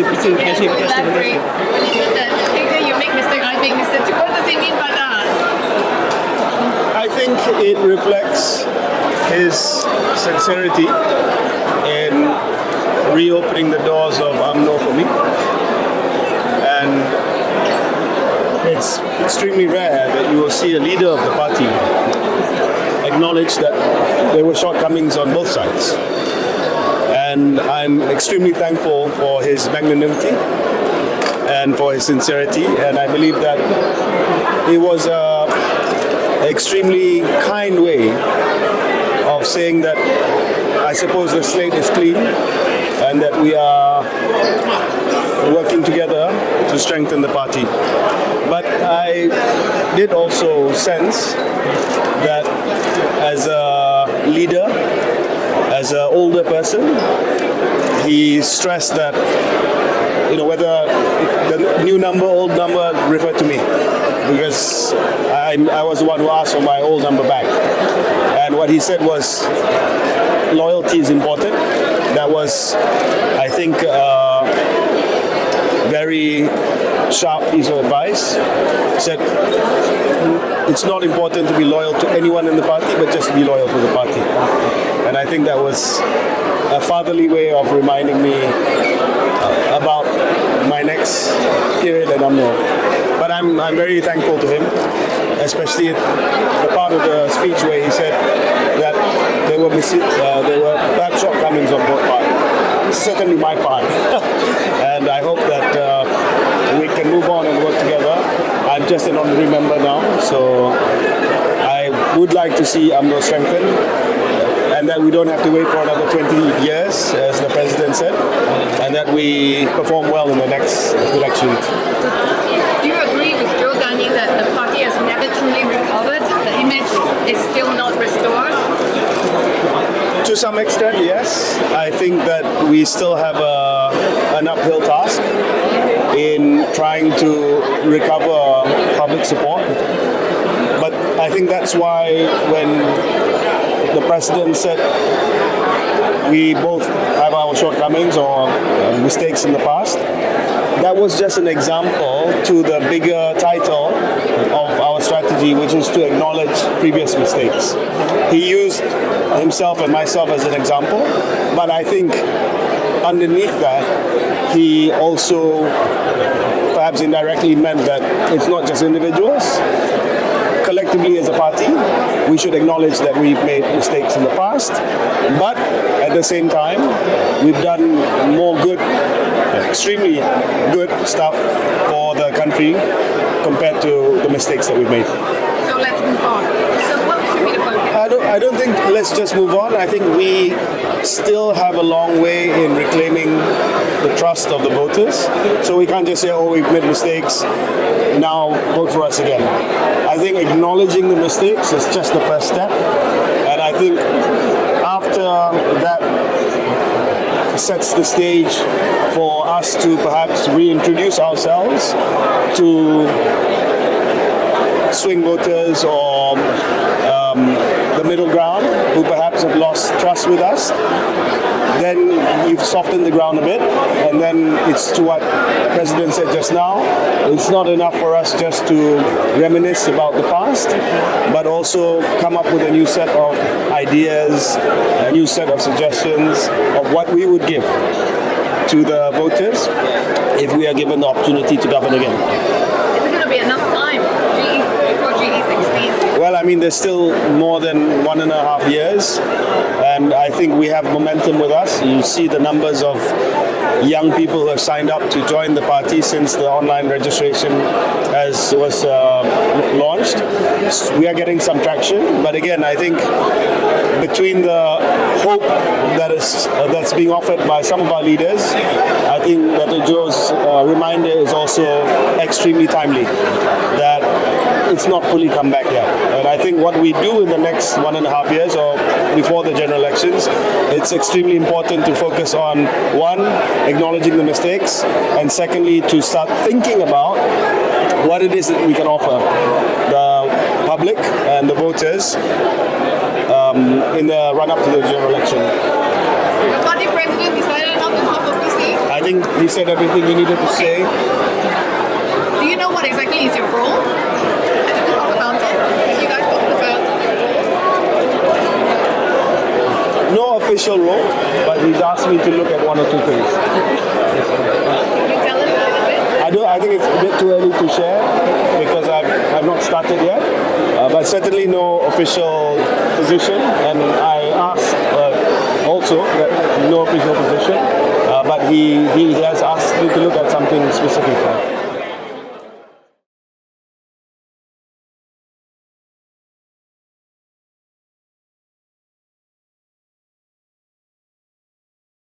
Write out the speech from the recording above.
elaborate when you said that you make mistake, I make mistake. What does it mean by that? I think it reflects his sincerity in reopening the doors of Umno for me. And it's extremely rare that you will see a leader of the party acknowledge that there were shortcomings on both sides. And I'm extremely thankful for his magnanimity and for his sincerity. And I believe that it was an extremely kind way of saying that I suppose the slate is clean and that we are working together to strengthen the party. But I did also sense that as a leader, as an older person, he stressed that, whether the new number, old number referred to me, because I was the one who asked for my old number back. And what he said was, loyalty is important. That was, I think, very sharp piece of advice. He said, it's not important to be loyal to anyone in the party, but just to be loyal to the party. And I think that was a fatherly way of reminding me about my next period at Umno. But I'm very thankful to him, especially the part of the speech where he said that there were bad shortcomings on both parts. Certainly my part. And I hope that we can move on and work together. I'm just an honorary member now, so I would like to see Umno strengthen, and that we don't have to wait for another 20 years, as the president said, and that we perform well in the next election. Do you agree with Joe Gandhi that the party has never truly recovered? The image is still not restored? To some extent, yes. I think that we still have an uphill task in trying to recover public support. But I think that's why when the president said we both have our shortcomings or mistakes in the past, that was just an example to the bigger title of our strategy, which is to acknowledge previous mistakes. He used himself and myself as an example, but I think underneath that, he also perhaps indirectly meant that it's not just individuals. Collectively as a party, we should acknowledge that we've made mistakes in the past, but at the same time, we've done more good, extremely good stuff for the country compared to the mistakes that we've made. So let's move on. So what should be the focus? I don't think let's just move on. I think we still have a long way in reclaiming the trust of the voters. So we can't just say, oh, we've made mistakes, now vote for us again. I think acknowledging the mistakes is just the first step. And I think after that sets the stage for us to perhaps reintroduce ourselves to swing voters or the middle ground who perhaps have lost trust with us. Then you've softened the ground a bit, and then it's to what the President said just now. It's not enough for us just to reminisce about the past, but also come up with a new set of ideas, a new set of suggestions of what we would give to the voters if we are given the opportunity to govern again. Is it going to be enough time before GE16? Well, I mean, there's still more than 1.5 years, and I think we have momentum with us. You see the numbers of young people who have signed up to join the party since the online registration was launched. We are getting some traction, but again, I think between the hope that's being offered by some of our leaders, I think that Joe's reminder is also extremely timely, that it's not fully come back yet. And I think what we do in the next 1.5 years or before the general elections, it's extremely important to focus on, one, acknowledging the mistakes, and secondly, to start thinking about what it is that we can offer the public and the voters in the run-up to the general election. The party president decided not to talk of PC. I think he said everything he needed to say. Do you know what exactly is your role? Have you talked about it? Have you guys talked about No official role, but he's asked me to look at one or two things. Can you tell us a little bit? I think it's a bit too early to share because I've not started yet, but certainly no official position. And I asked also that no official position, but he has asked me to look at something specific.